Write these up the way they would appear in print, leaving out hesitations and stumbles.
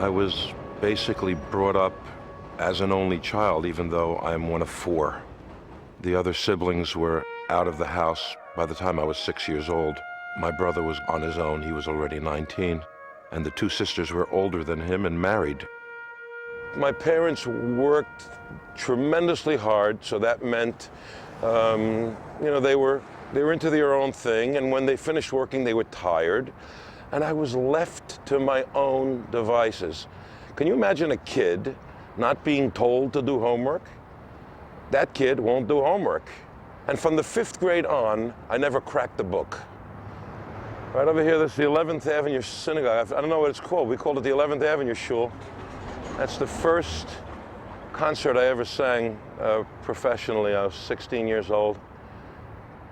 I was basically brought up as an only child, even though I'm one of four. The other siblings were out of the house by the time I was 6 years old. My brother was on his own. He was already 19. And the two sisters were older than him and married. My parents worked tremendously hard, so that meant, they were into their own thing, and when they finished working, they were tired, and I was left to my own devices. Can you imagine a kid not being told to do homework? That kid won't do homework. And from the 5th grade on, I never cracked the book. Right over here, this is the 11th Avenue Synagogue. I don't know what it's called. We called it the 11th Avenue Shul. That's the first concert I ever sang professionally. I was 16 years old.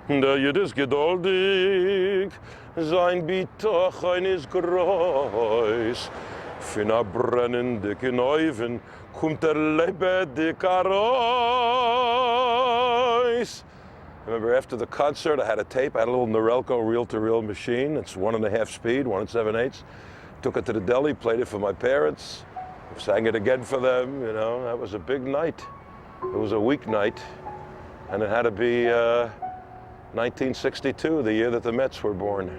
Der Jid ist geduldig, sein Bitochen ist groß. Für na brennende Knäuven kommt lebendig heraus. I remember after the concert, I had a tape. I had a little Norelco reel-to-reel machine. It's 1.5 speed, 1 7/8. Took it to the deli, played it for my parents. Sang it again for them, That was a big night. It was a weeknight, and it had to be 1962, the year that the Mets were born.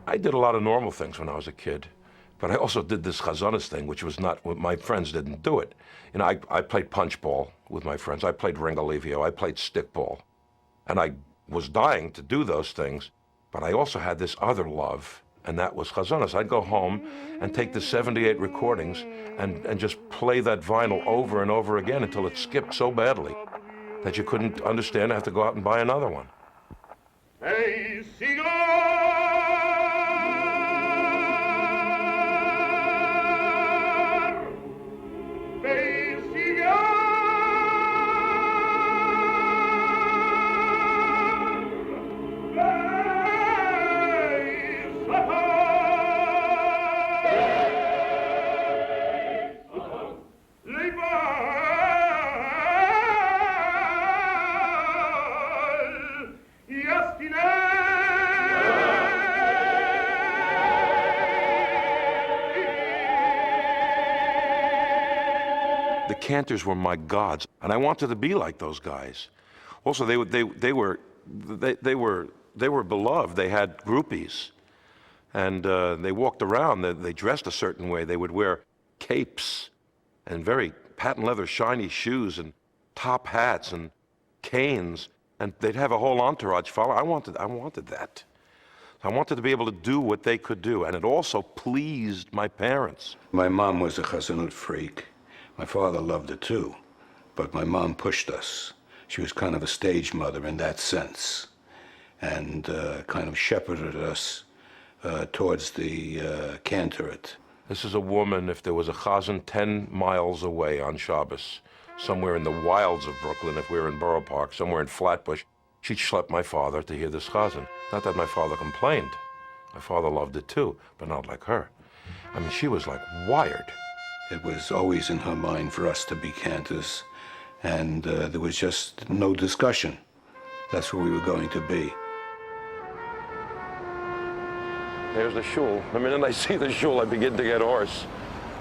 I did a lot of normal things when I was a kid, but I also did this Chazzanut thing, which was not, my friends didn't do it. I played punch ball with my friends. I played ringolevio. I played stickball. And I was dying to do those things, but I also had this other love, and that was Chazzanut. I'd go home and take the 78 recordings and just play that vinyl over and over again until it skipped so badly that you couldn't understand. I have to go out and buy another one. Hey, cigar! Hey, cigar! The Cantors were my gods, and I wanted to be like those guys. Also, they were beloved. They had groupies, and they walked around. They dressed a certain way. They would wear capes and very patent leather shiny shoes and top hats and canes, and they'd have a whole entourage follow. I wanted that. I wanted to be able to do what they could do, and it also pleased my parents. My mom was a Chazzanut freak. My father loved it too, but my mom pushed us. She was kind of a stage mother in that sense, and kind of shepherded us towards the Cantorate. This is a woman, if there was a chazan 10 miles away on Shabbos, somewhere in the wilds of Brooklyn, if we were in Borough Park, somewhere in Flatbush, she'd schlep my father to hear this chazan. Not that my father complained. My father loved it too, but not like her. I mean, she was like wired. It was always in her mind for us to be cantors, and there was just no discussion. That's where we were going to be. There's the shul. The minute I see the shul, I begin to get hoarse.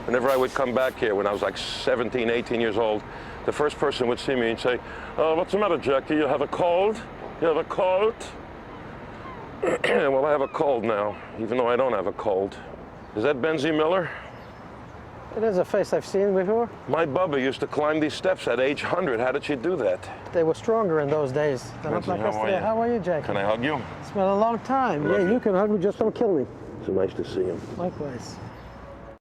Whenever I would come back here when I was like 17, 18 years old, the first person would see me and say, "Oh, what's the matter, Jackie? You have a cold? You have a cold?" Well, I have a cold now, even though I don't have a cold. Is that Benzie Miller? It is a face I've seen before. My Bubba used to climb these steps at age 100. How did she do that? They were stronger in those days. They're not like us today. How are you, Jackie? Can I hug you? It's been a long time. Yeah, you can hug me, just don't kill me. It's nice to see him. Likewise.